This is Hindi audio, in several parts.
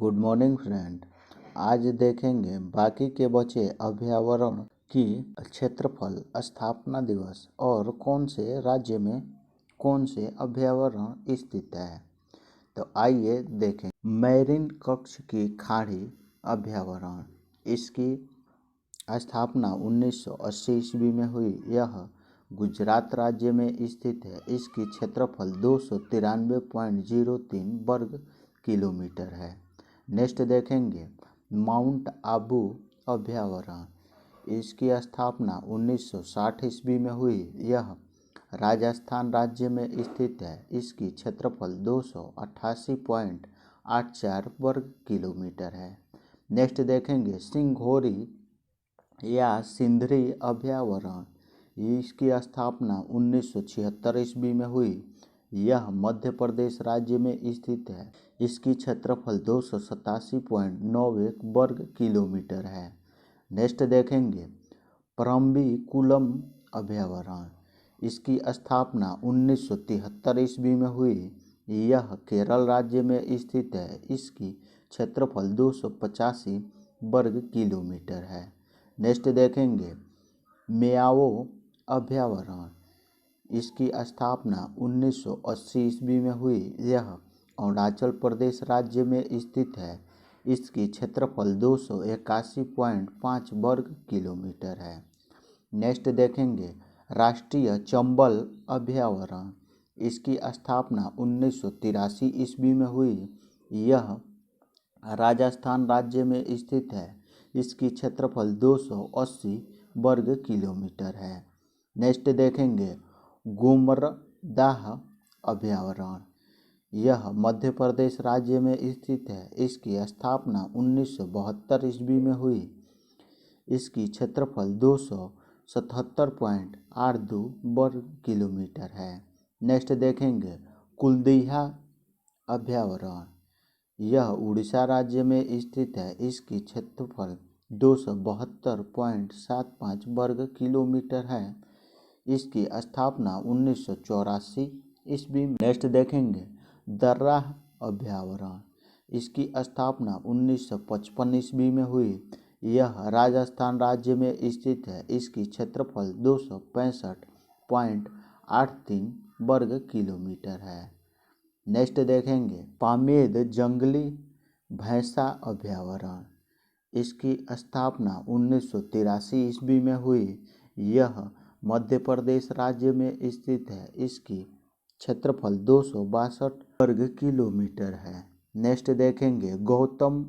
Good morning friend. आज देखेंगे बाकी के बचे अभयारण्य की क्षेत्रफल, स्थापना दिवस और कौन से राज्य में कौन से अभयारण्य स्थित है। तो आइए देखें। मैरीन कक्ष की खाड़ी अभयारण्य, इसकी स्थापना 1980 ईस्वी में हुई। यह गुजरात राज्य में स्थित है। इसकी क्षेत्रफल 293.03 वर्ग किलोमीटर है। नेक्स्ट देखेंगे माउंट आबू अभयारण्य, इसकी स्थापना 1960 ईस्वी में हुई। यह राजस्थान राज्य में स्थित है। इसकी क्षेत्रफल 288.84 वर्ग किलोमीटर है। नेक्स्ट देखेंगे सिंघोरी या सिंधरी अभयारण्य, इसकी स्थापना 1976 ईस्वी में हुई। यह मध्य प्रदेश राज्य में स्थित है। इसकी क्षेत्रफल 287.91 वर्ग किलोमीटर है। नेक्स्ट देखेंगे परम्बिकुलम अभयारण्य, इसकी स्थापना 1973 ईस्वी में हुई। यह केरल राज्य में स्थित है। इसकी क्षेत्रफल 285 वर्ग किलोमीटर है। नेक्स्ट देखेंगे मेयाओ अभयारण्य, इसकी स्थापना 1980 ईस्वी में हुई। यह अरुणाचल प्रदेश राज्य में स्थित है। इसकी क्षेत्रफल 281.5 वर्ग किलोमीटर है। नेक्स्ट देखेंगे राष्ट्रीय चंबल अभयारण्य, इसकी स्थापना 1983 ईस्वी में हुई। यह राजस्थान राज्य में स्थित है। इसकी क्षेत्रफल 280 वर्ग किलोमीटर है। नेक्स्ट देखेंगे गुमरदाह अभयारण्य, यह मध्य प्रदेश राज्य में स्थित है। इसकी स्थापना 1972 ईस्वी में हुई। इसकी क्षेत्रफल 277.82 वर्ग किलोमीटर है। नेक्स्ट देखेंगे कुलदीहा अभयारण्य, यह उड़ीसा राज्य में स्थित है। इसकी क्षेत्रफल 272.75 वर्ग किलोमीटर है। इसकी स्थापना 1984 ईस्वी में। नेक्स्ट देखेंगे दर्रा अभयारण्य, इसकी स्थापना 1955 ईस्वी में हुई। यह राजस्थान राज्य में स्थित है। इसकी क्षेत्रफल 265.83 वर्ग किलोमीटर है। नेक्स्ट देखेंगे पामेद जंगली भैंसा अभयारण्य, इसकी स्थापना 1983 ईस्वी में हुई। यह मध्य प्रदेश राज्य में स्थित है। इसकी क्षेत्रफल 262 वर्ग किलोमीटर है। नेक्स्ट देखेंगे गौतम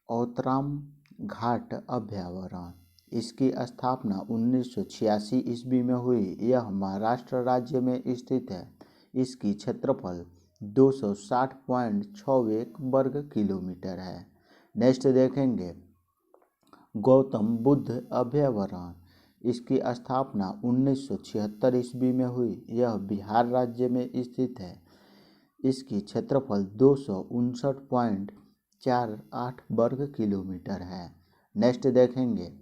औतराम घाट अभयारण्य, इसकी स्थापना 1986 ईस्वी में हुई। यह महाराष्ट्र राज्य में स्थित है। इसकी क्षेत्रफल 260.61 वर्ग किलोमीटर है। नेक्स्ट देखेंगे गौतम बुद्ध अभयारण्य, इसकी स्थापना 1976 ईस्वी में हुई। यह बिहार राज्य में स्थित है। इसकी क्षेत्रफल 259.48 वर्ग किलोमीटर है। नेक्स्ट देखेंगे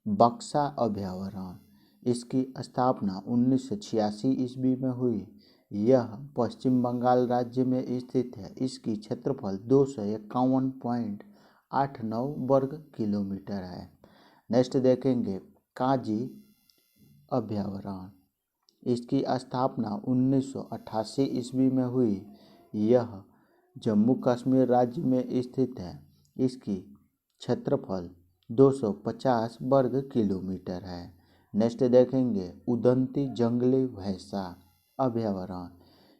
बक्सा अभयारण्य, इसकी स्थापना 1986 ईस्वी में हुई। यह पश्चिम बंगाल राज्य में स्थित है। इसकी क्षेत्रफल 251.89 वर्ग किलोमीटर है। नेक्स्ट देखेंगे काजी अभयारण्य, इसकी स्थापना 1988 ईस्वी में हुई। यह जम्मू कश्मीर राज्य में स्थित है। इसकी क्षेत्रफल 250 वर्ग किलोमीटर है। नेक्स्ट देखेंगे उदंती जंगली भैंसा अभयारण्य,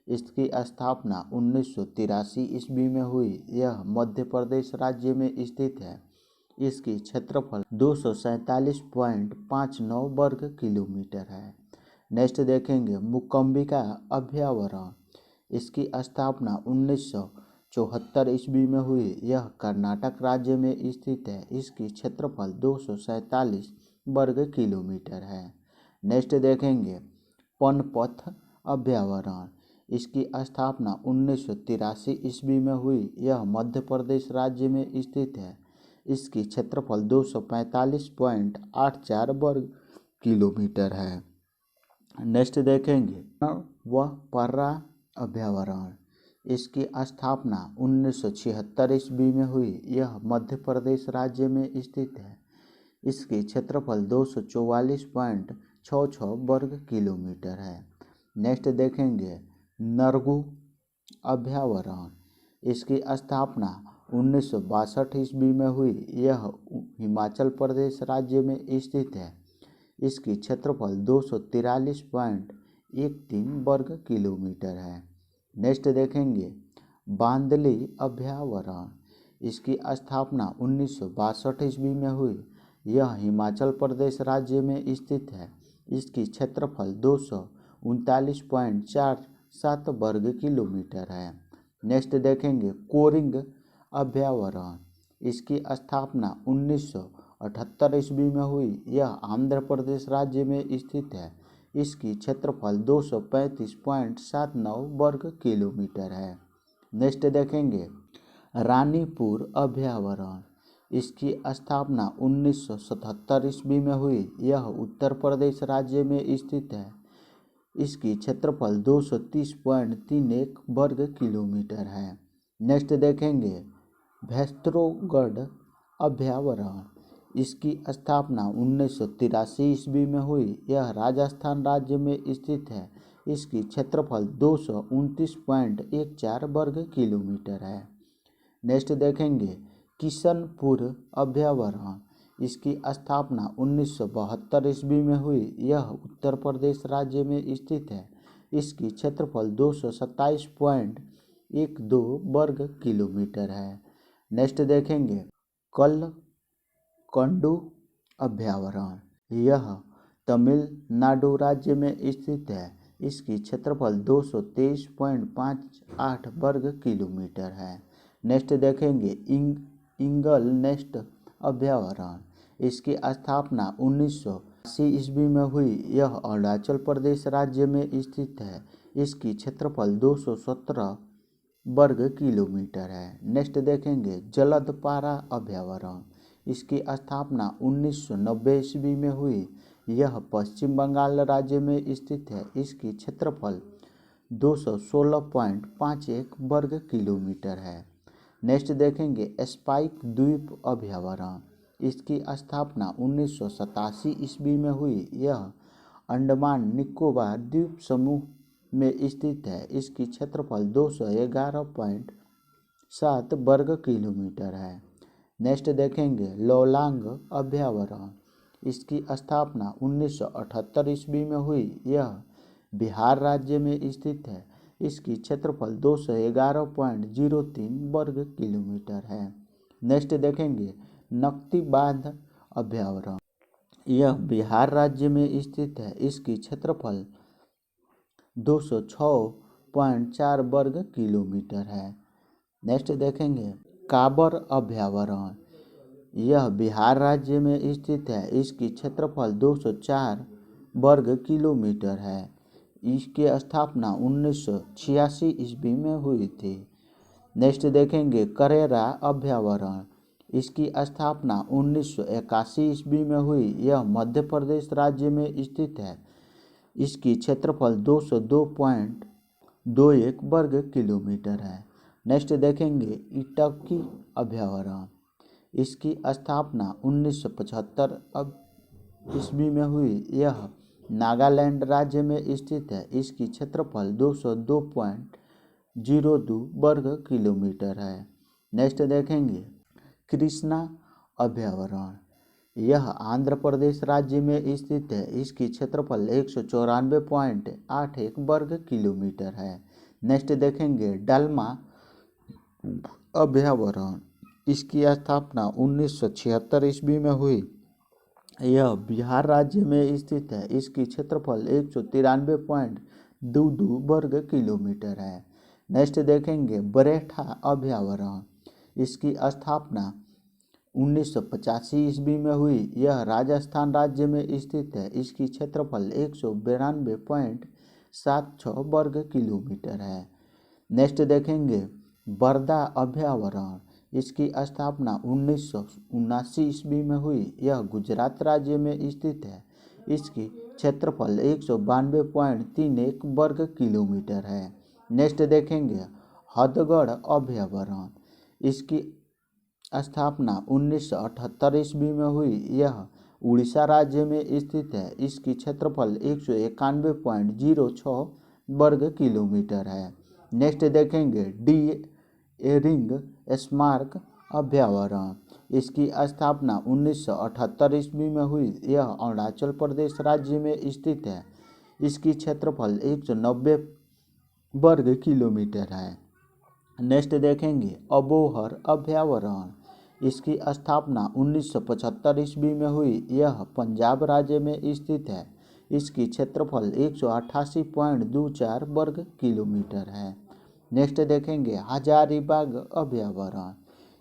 इसकी स्थापना 1983 ईस्वी में हुई। यह मध्य प्रदेश राज्य में स्थित है। इसकी क्षेत्रफल 247.59 वर्ग किलोमीटर है। नेक्स्ट देखेंगे मुकम्बिका अभयारण्य, इसकी स्थापना 1974 ईस्वी में हुई। यह कर्नाटक राज्य में स्थित है। इसकी क्षेत्रफल 247 वर्ग किलोमीटर है। नेक्स्ट देखेंगे पनपथ अभयारण्य, इसकी स्थापना 1983 ईस्वी में हुई। यह मध्य प्रदेश राज्य में स्थित है। इसकी क्षेत्रफल 245.84 वर्ग किलोमीटर है। नेक्स्ट देखेंगे वह पर्रा अभयारण्य, इसकी स्थापना 1976 ईस्वी में हुई। यह मध्य प्रदेश राज्य में स्थित है। इसकी क्षेत्रफल 244.66 वर्ग किलोमीटर है। नेक्स्ट देखेंगे नरगू अभ्यावरण। इसकी स्थापना 1962 ईस्वी में हुई। यह हिमाचल प्रदेश राज्य में स्थित है। इसकी क्षेत्रफल 243.13 वर्ग किलोमीटर है। नेक्स्ट देखेंगे बांदली अभ्यावरण। इसकी स्थापना 1962 ईस्वी में हुई। यह हिमाचल प्रदेश राज्य में स्थित है। इसकी क्षेत्रफल 239.47 वर्ग किलोमीटर है। नेक्स्ट देखेंगे कोरिंग अभ्यावरण। इसकी स्थापना 1978 ईस्वी में हुई। यह आंध्र प्रदेश राज्य में स्थित है। इसकी क्षेत्रफल 235.79 वर्ग किलोमीटर है। नेक्स्ट देखेंगे रानीपुर अभ्यावरण। इसकी स्थापना 1977 ईस्वी में हुई। यह उत्तर प्रदेश राज्य में स्थित है। इसकी क्षेत्रफल 230.31 वर्ग किलोमीटर है। नेक्स्ट देखेंगे भैस्तरोगढ़ अभ्यावरण। इसकी स्थापना 1983 ईस्वी में हुई। यह राजस्थान राज्य में स्थित है। इसकी क्षेत्रफल 229.14 वर्ग किलोमीटर है। नेक्स्ट देखेंगे किशनपुर अभ्यावरण। इसकी स्थापना 1972 ईस्वी में हुई। यह उत्तर प्रदेश राज्य में स्थित है। इसकी क्षेत्रफल 227.12 वर्ग किलोमीटर है। नेक्स्ट देखेंगे कल्कंडू अभ्यावरण। यह तमिलनाडु राज्य में स्थित है। इसकी क्षेत्रफल 223.58 वर्ग किलोमीटर है। नेक्स्ट देखेंगे इंगल नेस्ट अभ्यावरण। इसकी स्थापना 1980 ईस्वी में हुई। यह अरुणाचल प्रदेश राज्य में स्थित है। इसकी क्षेत्रफल 217 वर्ग किलोमीटर है। नेक्स्ट देखेंगे जलदपारा अभ्यावरण। इसकी स्थापना 1990 ईस्वी में हुई। यह पश्चिम बंगाल राज्य में स्थित है। इसकी क्षेत्रफल 216.51 वर्ग किलोमीटर है। नेक्स्ट देखेंगे स्पाइक द्वीप अभ्यावरण। इसकी स्थापना 1987 ईस्वी में हुई। यह अंडमान निकोबार द्वीप समूह में स्थित है। इसकी क्षेत्रफल 211.7 वर्ग किलोमीटर है। नेक्स्ट देखेंगे लोलांग अभ्यावरण। इसकी स्थापना 1978 ईस्वी में हुई। यह बिहार राज्य में स्थित है। इसकी क्षेत्रफल 211.03 वर्ग किलोमीटर है। नेक्स्ट देखेंगे नक्ती बांध अभ्यावरण। यह बिहार राज्य में स्थित है। इसकी क्षेत्रफल 206.4 वर्ग किलोमीटर है। नेक्स्ट देखेंगे काबर अभ्यावरण। यह बिहार राज्य में स्थित है। इसकी क्षेत्रफल 204 वर्ग किलोमीटर है। इसकी स्थापना 1986 ईस्वी में हुई थी। नेक्स्ट देखेंगे करेरा अभ्यावरण। इसकी स्थापना 1981 ईस्वी में हुई। यह मध्य प्रदेश राज्य में स्थित है। इसकी क्षेत्रफल 202.21 वर्ग किलोमीटर है। नेक्स्ट देखेंगे इटकी अभ्यावरण। इसकी स्थापना 1975 ईस्वी में हुई। यह नागालैंड राज्य में स्थित है। इसकी क्षेत्रफल 202.02 वर्ग किलोमीटर है। नेक्स्ट देखेंगे कृष्णा अभ्यावरण। यह आंध्र प्रदेश राज्य में स्थित है। इसकी क्षेत्रफल 194.81 वर्ग किलोमीटर है। नेक्स्ट देखेंगे डलमा अभ्यावरण। इसकी स्थापना 1976 ईस्वी में हुई। यह बिहार राज्य में स्थित है। इसकी क्षेत्रफल 193.22 वर्ग किलोमीटर है। नेक्स्ट देखेंगे बरेठा अभ्यावरण। इसकी स्थापना 1985 ईस्वी में हुई। यह राजस्थान राज्य में स्थित है। इसकी क्षेत्रफल 192.76 वर्ग किलोमीटर है। नेक्स्ट देखेंगे बरदा अभ्यावरण। इसकी स्थापना 1979 ईस्वी में हुई। यह गुजरात राज्य में स्थित है। इसकी क्षेत्रफल 192.31 वर्ग किलोमीटर है। नेक्स्ट देखेंगे हथगढ़ अभयारण्य, इसकी स्थापना 1978 ईस्वी में हुई। यह उड़ीसा राज्य में स्थित है। इसकी क्षेत्रफल 191.06 वर्ग किलोमीटर है। नेक्स्ट देखेंगे डी एरिंग स्मारक अभयारण्य, इसकी स्थापना 1978 ईस्वी में हुई। यह अरुणाचल प्रदेश राज्य में स्थित है। इसकी क्षेत्रफल 190 वर्ग किलोमीटर है। नेक्स्ट देखेंगे अबोहर अभयारण्य, इसकी स्थापना 1975 ईस्वी में हुई। यह पंजाब राज्य में स्थित है। इसकी क्षेत्रफल 188.24 वर्ग किलोमीटर है। नेक्स्ट देखेंगे हजारीबाग अभयारण्य,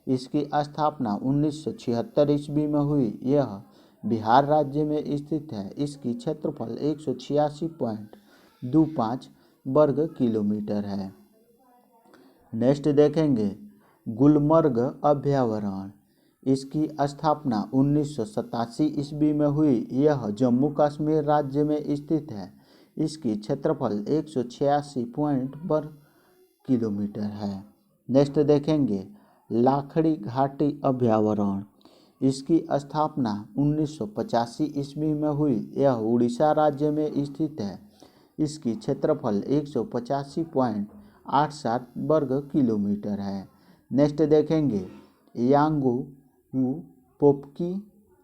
इसकी स्थापना 1976 ईस्वी में हुई। यह बिहार राज्य में स्थित है। इसकी क्षेत्रफल 186.25 वर्ग किलोमीटर है। नेक्स्ट देखेंगे गुलमर्ग अभयारण्य, इसकी स्थापना 1987 ईस्वी में हुई। यह जम्मू कश्मीर राज्य में स्थित है। इसकी क्षेत्रफल 186 वर्ग किलोमीटर है। नेक्स्ट देखेंगे लाखड़ी घाटी अभयारण्य, इसकी स्थापना 1985 ईस्वी में हुई। यह उड़ीसा राज्य में स्थित है। इसकी क्षेत्रफल 185.87 वर्ग किलोमीटर है। नेक्स्ट देखेंगे यांगू पोपकी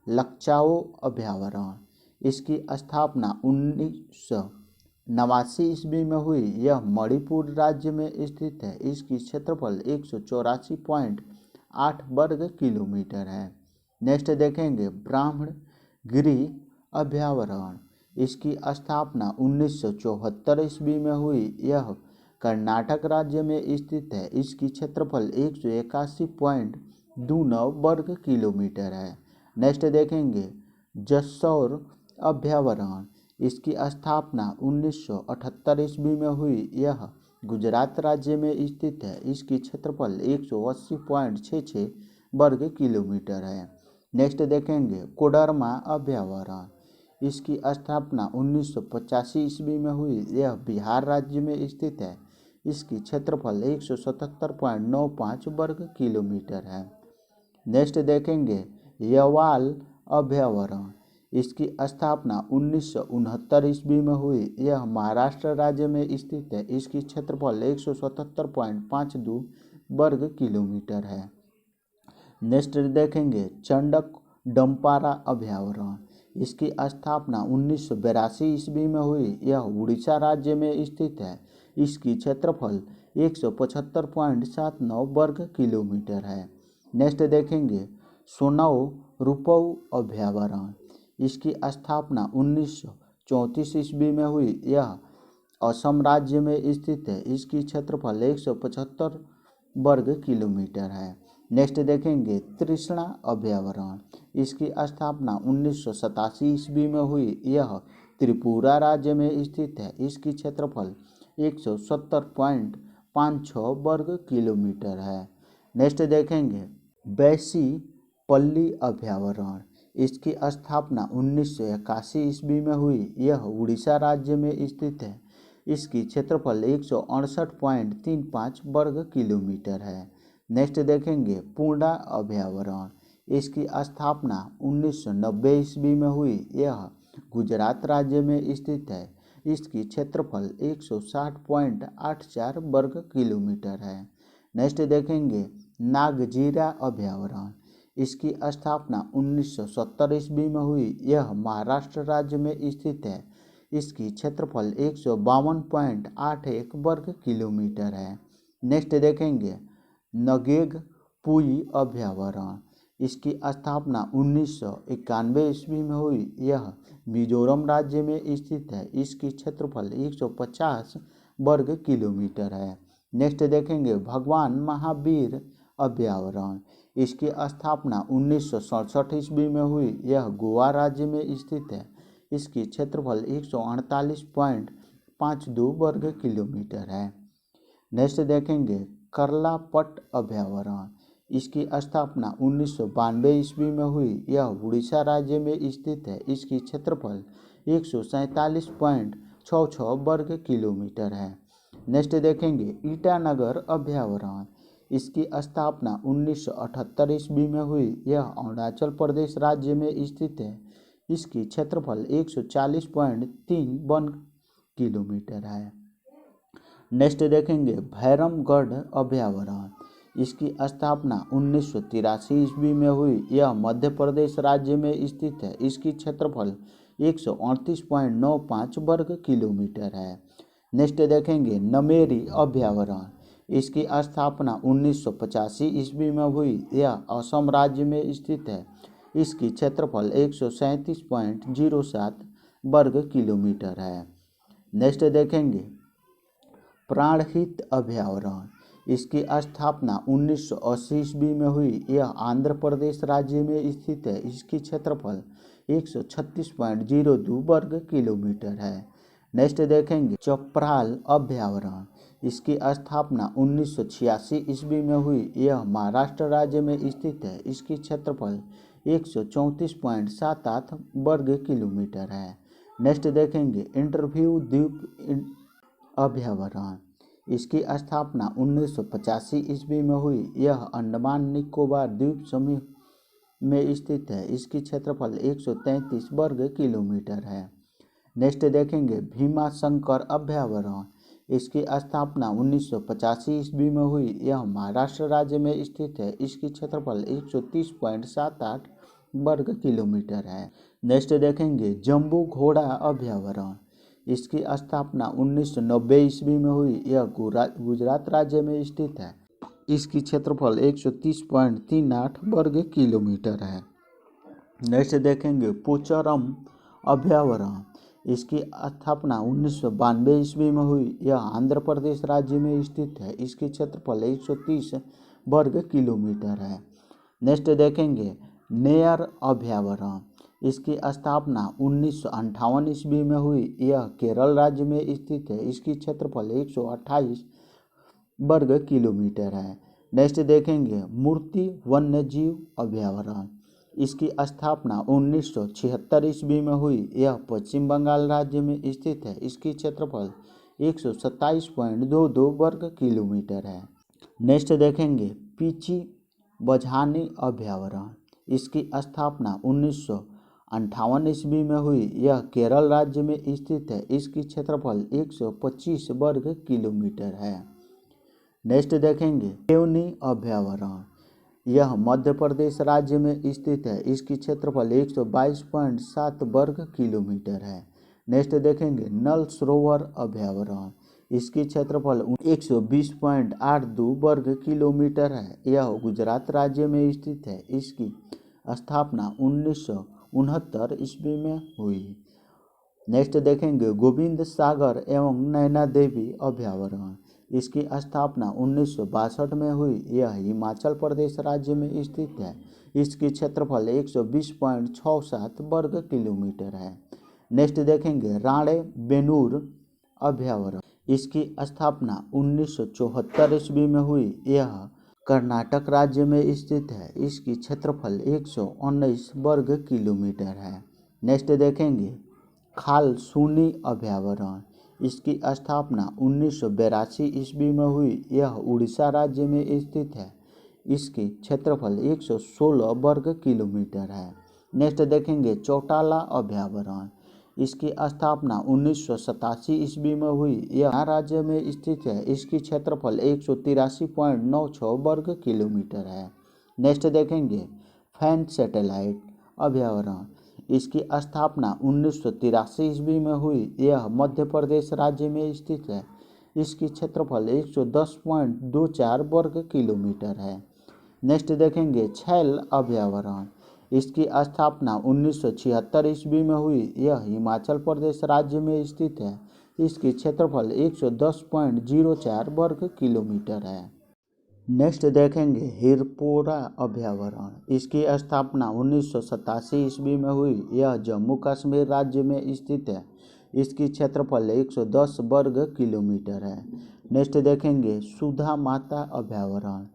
लक्चाओ अभयारण्य, इसकी स्थापना 1989 ईस्वी में हुई। यह मणिपुर राज्य में स्थित है। इसकी क्षेत्रफल 184.8 वर्ग किलोमीटर है। नेक्स्ट देखेंगे ब्राह्मणगिरी अभयारण्य, इसकी स्थापना 1974 ईस्वी में हुई। यह कर्नाटक राज्य में स्थित है। इसकी क्षेत्रफल 181.29 वर्ग किलोमीटर है। नेक्स्ट देखेंगे जसौर अभयारण्य, इसकी स्थापना 1978 ईस्वी में हुई। यह गुजरात राज्य में स्थित है। इसकी क्षेत्रफल 180.66 वर्ग किलोमीटर है। नेक्स्ट देखेंगे कोडरमा अभयारण्य, इसकी स्थापना 1985 ईस्वी में हुई। यह बिहार राज्य में स्थित है। इसकी क्षेत्रफल 177.95 वर्ग किलोमीटर है। नेक्स्ट देखेंगे यवाल अभयारण्य, इसकी स्थापना 1969 ईस्वी में हुई। यह महाराष्ट्र राज्य में स्थित है। इसकी क्षेत्रफल 177.52 वर्ग किलोमीटर है। नेक्स्ट देखेंगे चंडक डंपारा अभयारण्य, इसकी स्थापना 1982 ईस्वी में हुई। यह उड़ीसा राज्य में स्थित है। इसकी क्षेत्रफल 175.79 वर्ग किलोमीटर है। नेक्स्ट देखेंगे सोनौ रुपौ अभयारण्य, इसकी स्थापना 1934 ईस्वी में हुई। यह असम राज्य में स्थित है। इसकी क्षेत्रफल 175 वर्ग किलोमीटर है। नेक्स्ट देखेंगे तृष्णा अभयारण्य, इसकी स्थापना 1987 ईस्वी में हुई। यह त्रिपुरा राज्य में स्थित है। इसकी क्षेत्रफल 170.56 वर्ग किलोमीटर है। नेक्स्ट देखेंगे बैसी पल्ली अभयारण्य, इसकी स्थापना 1981 ईस्वी में हुई। यह उड़ीसा राज्य में स्थित है। इसकी क्षेत्रफल 168.35 वर्ग किलोमीटर है। नेक्स्ट देखेंगे पूर्णा अभयारण्य, इसकी स्थापना 1990 ईस्वी में हुई। यह गुजरात राज्य में स्थित है। इसकी क्षेत्रफल 160.84 वर्ग किलोमीटर है। नेक्स्ट देखेंगे नागजीरा अभयारण्य, इसकी स्थापना 1970 ईस्वी में हुई। यह महाराष्ट्र राज्य में स्थित है। इसकी क्षेत्रफल 152.81 वर्ग किलोमीटर है। नेक्स्ट देखेंगे नगेग पुई अभयारण्य, इसकी स्थापना 1991 ईस्वी में हुई। यह मिजोरम राज्य में स्थित है। इसकी क्षेत्रफल 150 वर्ग किलोमीटर है। नेक्स्ट देखेंगे भगवान महावीर अभयारण्य, इसकी स्थापना 1967 ईस्वी में हुई। यह गोवा राज्य में स्थित है। इसकी क्षेत्रफल 148.52 वर्ग किलोमीटर है। नेक्स्ट देखेंगे करलापट अभयारण्य, इसकी स्थापना 1992 ईस्वी में हुई। यह उड़ीसा राज्य में स्थित है। इसकी क्षेत्रफल 147.66 वर्ग किलोमीटर है। नेक्स्ट देखेंगे ईटानगर अभ्यावरण। इसकी स्थापना 1978 ईस्वी में हुई। यह अरुणाचल प्रदेश राज्य में स्थित है। इसकी क्षेत्रफल 140.3 वन किलोमीटर है। नेक्स्ट देखेंगे भैरमगढ़ अभ्यावरण। इसकी स्थापना 1983 ईस्वी में हुई। यह मध्य प्रदेश राज्य में स्थित है। इसकी क्षेत्रफल 138.95 वर्ग किलोमीटर है। नेक्स्ट देखेंगे नमेरी अभ्यावरण। इसकी स्थापना 1985 ईस्वी में हुई। यह असम राज्य में स्थित है। इसकी क्षेत्रफल 137.07 वर्ग किलोमीटर है। नेक्स्ट देखेंगे प्राणहित अभ्यावरण। इसकी स्थापना 1980 ईस्वी में हुई। यह आंध्र प्रदेश राज्य में स्थित है। इसकी क्षेत्रफल 136.02 वर्ग किलोमीटर है। नेक्स्ट देखेंगे चपराल अभ्यावरण। इसकी स्थापना 1986 ईस्वी में हुई। यह महाराष्ट्र राज्य में स्थित है। इसकी क्षेत्रफल 134.78 वर्ग किलोमीटर है। नेक्स्ट देखेंगे इंटरव्यू द्वीप अभ्यावरण। इसकी स्थापना 1985 ईस्वी में हुई। यह अंडमान निकोबार द्वीप समूह में स्थित है। इसकी क्षेत्रफल 133 वर्ग किलोमीटर है। नेक्स्ट देखेंगे भीमा शंकर अभ्यावरण। इसकी स्थापना 1985 ईस्वी में हुई। यह महाराष्ट्र राज्य में स्थित है। इसकी क्षेत्रफल 130.78 वर्ग किलोमीटर है। नेक्स्ट देखेंगे जम्बू घोड़ा अभ्यावरण। इसकी स्थापना 1990 ईस्वी में हुई। यह गुजरात राज्य में स्थित है। इसकी क्षेत्रफल 130.38 वर्ग किलोमीटर है। नेक्स्ट देखेंगे पोचारम अभ्यावरण। इसकी स्थापना 1992 ईस्वी में हुई। यह आंध्र प्रदेश राज्य में स्थित है। इसकी क्षेत्रफल 130 वर्ग किलोमीटर है। नेक्स्ट देखेंगे नेयर अभ्यावरण। इसकी स्थापना 1958 ईस्वी में हुई। यह केरल राज्य में स्थित है। इसकी क्षेत्रफल 128 वर्ग किलोमीटर है। नेक्स्ट देखेंगे मूर्ति वन्यजीव अभ्यावरण। इसकी स्थापना 1976 ईस्वी में हुई। यह पश्चिम बंगाल राज्य में स्थित है। इसकी क्षेत्रफल 127.22 वर्ग किलोमीटर है। नेक्स्ट देखेंगे पीची बझानी अभ्यावरण। इसकी स्थापना 1958 ईस्वी में हुई। यह केरल राज्य में स्थित है। इसकी क्षेत्रफल 125 वर्ग किलोमीटर है। नेक्स्ट देखेंगे देवनी अभ्यावरण। यह मध्य प्रदेश राज्य में स्थित है। इसकी क्षेत्रफल 122.7 वर्ग किलोमीटर है। नेक्स्ट देखेंगे नल सरोवर अभ्यावरण। इसकी क्षेत्रफल 120.82 वर्ग किलोमीटर है। यह गुजरात राज्य में स्थित है। इसकी स्थापना 1969 ईस्वी में हुई। नेक्स्ट देखेंगे गोविंद सागर एवं नैना देवी अभ्यावरण। इसकी स्थापना 1962 में हुई। यह हिमाचल प्रदेश राज्य में स्थित है। इसकी क्षेत्रफल 120.67 वर्ग किलोमीटर है। नेक्स्ट देखेंगे राणे बेनूर अभ्यावरण। इसकी स्थापना 1974 ईस्वी में हुई। यह कर्नाटक राज्य में स्थित है। इसकी क्षेत्रफल 119 वर्ग किलोमीटर है। नेक्स्ट देखेंगे खालसूनी अभ्यावरण। इसकी स्थापना 1982 ईस्वी में हुई। यह उड़ीसा राज्य में स्थित है। इसकी क्षेत्रफल 116 वर्ग किलोमीटर है। नेक्स्ट देखेंगे चौटाला अभ्यावरण। इसकी स्थापना 1987 ईस्वी में हुई। यह राज्य में स्थित है। इसकी क्षेत्रफल 183.96 वर्ग किलोमीटर है। नेक्स्ट देखेंगे फैन सैटेलाइट अभ्यावरण। इसकी स्थापना 1983 ईस्वी में हुई। यह मध्य प्रदेश राज्य में स्थित है। इसकी क्षेत्रफल 110.24 वर्ग किलोमीटर है। नेक्स्ट देखेंगे छैल अभ्यावरण। इसकी स्थापना 1976 ईस्वी में हुई। यह हिमाचल प्रदेश राज्य में स्थित है। इसकी क्षेत्रफल 110.04 वर्ग किलोमीटर है। नेक्स्ट देखेंगे हिरपोरा अभ्यावरण। इसकी स्थापना 1987 ईस्वी में हुई। यह जम्मू कश्मीर राज्य में स्थित है। इसकी क्षेत्रफल 110 वर्ग किलोमीटर है। नेक्स्ट देखेंगे सुधा माता अभ्यावरण।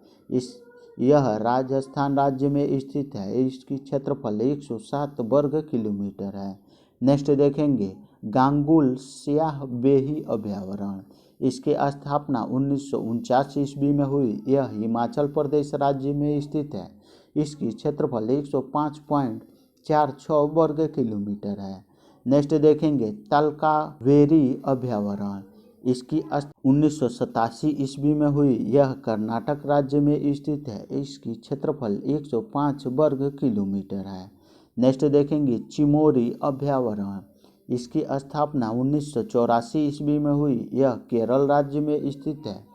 यह राजस्थान राज्य में स्थित है। इसकी क्षेत्रफल 107 वर्ग किलोमीटर है। नेक्स्ट देखेंगे गांगुल स्याह बेही अभ्यावरण। इसकी स्थापना 1949 ईस्वी में हुई। यह हिमाचल प्रदेश राज्य में स्थित है। इसकी क्षेत्रफल 105.46 वर्ग किलोमीटर है। नेक्स्ट देखेंगे तलकावेरी अभ्यारण्य। इसकी 1987 ईस्वी में हुई। यह कर्नाटक राज्य में स्थित है। इसकी क्षेत्रफल 105 वर्ग किलोमीटर है। नेक्स्ट देखेंगे चिमोरी अभ्यारण्य। इसकी स्थापना 1984 ईस्वी में हुई। यह केरल राज्य में स्थित है।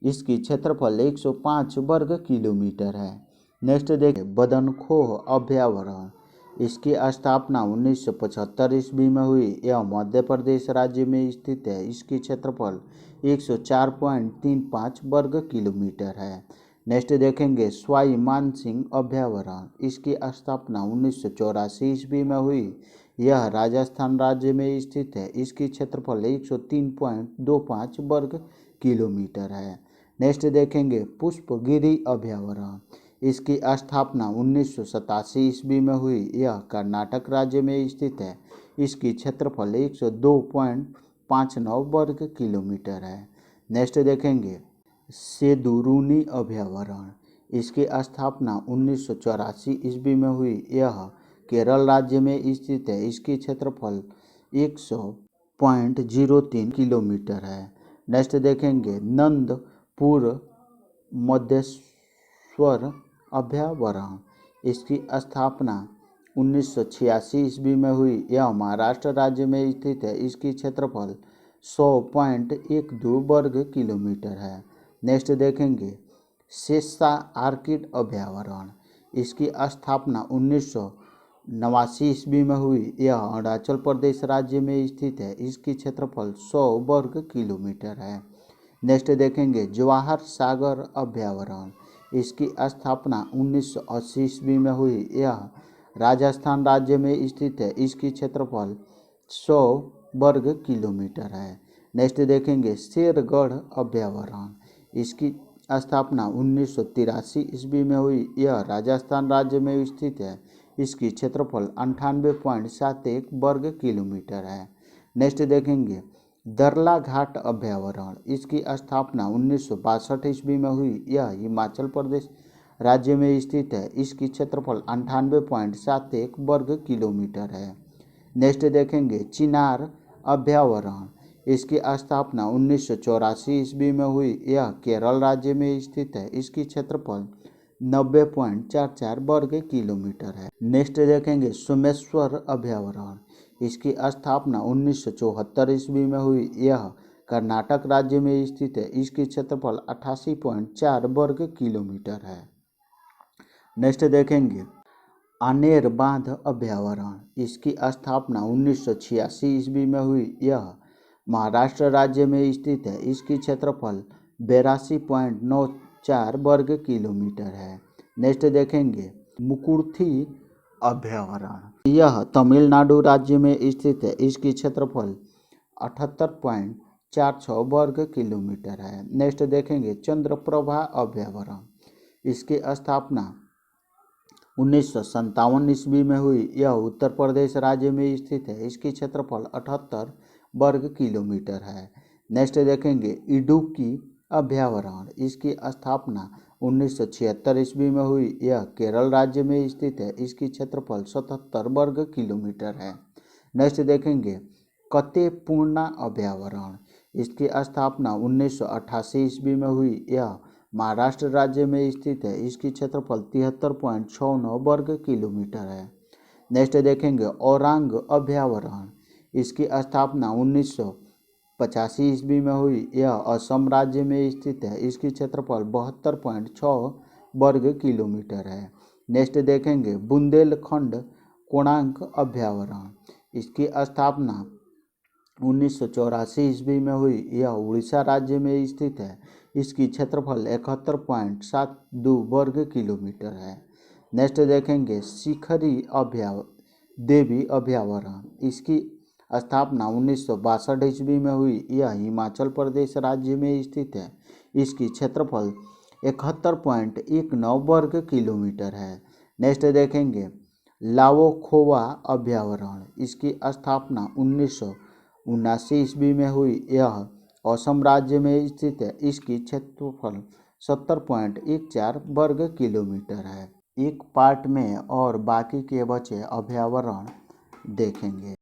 इसकी क्षेत्रफल 105 वर्ग किलोमीटर है। नेक्स्ट देखें बदनखोह अभ्यारण्य। इसकी स्थापना 1975 ईस्वी में हुई। यह मध्य प्रदेश राज्य में स्थित है। इसकी क्षेत्रफल 104.35 वर्ग किलोमीटर है। नेक्स्ट देखेंगे सवाई मानसिंह अभ्यारण्य। इसकी स्थापना 1984 ईस्वी में हुई। यह राजस्थान राज्य में स्थित है। इसकी क्षेत्रफल 103.25 वर्ग किलोमीटर है। नेक्स्ट देखेंगे पुष्पगिरी अभ्यारण्य। इसकी स्थापना 1987 ईस्वी में हुई। यह कर्नाटक राज्य में स्थित है। इसकी क्षेत्रफल 102.59 वर्ग किलोमीटर है। नेक्स्ट देखेंगे सेदुरुनी अभ्यारण्य। इसकी स्थापना 1984 ईस्वी में हुई। यह केरल राज्य में स्थित है। इसकी क्षेत्रफल 100.03 किलोमीटर है। नेक्स्ट देखेंगे नंदपुर मध्वेश्वर अभ्यारण्य। इसकी स्थापना 1986 ईस्वी में हुई। यह महाराष्ट्र राज्य में स्थित है। इसकी क्षेत्रफल 100.12 वर्ग किलोमीटर है। नेक्स्ट देखेंगे शेषा आर्किड अभ्यारण्य। इसकी स्थापना 1989 ईस्वी में हुई। यह अरुणाचल प्रदेश राज्य में स्थित है। इसकी क्षेत्रफल 100 वर्ग किलोमीटर है। नेक्स्ट देखेंगे जवाहर सागर अभ्यारण्य। इसकी स्थापना 1980 ईस्वी में हुई। यह राजस्थान राज्य में स्थित है। इसकी क्षेत्रफल 100 वर्ग किलोमीटर है। नेक्स्ट देखेंगे शेरगढ़ अभ्यारण्य। इसकी स्थापना 1983 ईस्वी में हुई। यह राजस्थान राज्य में स्थित है। इसकी क्षेत्रफल 98.71 वर्ग किलोमीटर है। नेक्स्ट देखेंगे दरला घाट अभ्यारण्य। इसकी स्थापना 1962 ईस्वी में हुई। यह हिमाचल प्रदेश राज्य में स्थित है। इसकी क्षेत्रफल 98.71 वर्ग किलोमीटर है। नेक्स्ट देखेंगे चिनार अभ्यारण्य। इसकी स्थापना 1984 ईस्वी में हुई। यह केरल राज्य में स्थित है। इसकी क्षेत्रफल 90.44 वर्ग किलोमीटर है। नेक्स्ट देखेंगे सोमेश्वर अभ्यारण्य। इसकी स्थापना 1974 ईस्वी में हुई। यह कर्नाटक राज्य में स्थित है। इसकी क्षेत्रफल 88.4 वर्ग किलोमीटर है। नेक्स्ट देखेंगे आनेर बांध अभ्यारण्य। इसकी स्थापना 1986 ईस्वी में हुई। यह महाराष्ट्र राज्य में स्थित है। इसकी क्षेत्रफल 82.94 वर्ग किलोमीटर है। नेक्स्ट देखेंगे मुकुर्थी अभ्यारण्य। यह तमिलनाडु राज्य में स्थित है। इसकी क्षेत्रफल 78.46 वर्ग किलोमीटर है। नेक्स्ट देखेंगे चंद्रप्रभा अभ्यारण्य। इसकी स्थापना 1957 ईस्वी में हुई। यह उत्तर प्रदेश राज्य में स्थित है। इसकी क्षेत्रफल 78 वर्ग किलोमीटर है। नेक्स्ट देखेंगे इडुक्की अभ्यारण्य। इसकी स्थापना 1976 ईस्वी में हुई। यह केरल राज्य में स्थित है। इसकी क्षेत्रफल 77 वर्ग किलोमीटर है। नेक्स्ट देखेंगे कतेपूर्णा अभ्यारण्य। इसकी स्थापना 1988 ईस्वी में हुई। यह महाराष्ट्र राज्य में स्थित है। इसकी क्षेत्रफल 73.69 वर्ग किलोमीटर है। नेक्स्ट देखेंगे औरांग अभ्यारण्य। इसकी स्थापना 1985 ईस्वी में हुई। यह असम राज्य में स्थित है। इसकी क्षेत्रफल 72.6 वर्ग किलोमीटर है। नेक्स्ट देखेंगे बुंदेलखंड कोणार्क अभ्यारण्य। इसकी स्थापना 1984 ईस्वी में हुई। यह उड़ीसा राज्य में स्थित है। इसकी क्षेत्रफल 71.72 वर्ग किलोमीटर है। नेक्स्ट देखेंगे शिखरी देवी अभ्यारण्य। इसकी स्थापना 1962 ईस्वी में हुई। यह हिमाचल प्रदेश राज्य में स्थित है। इसकी क्षेत्रफल 71.19 वर्ग किलोमीटर है। नेक्स्ट देखेंगे लाओखोवा अभ्यारण्य। इसकी स्थापना 1979 ईस्वी में हुई। यह असम राज्य में स्थित है। इसकी क्षेत्रफल 70.14 वर्ग किलोमीटर है। एक पार्ट में और बाकी के बचे अभयारण्य देखेंगे।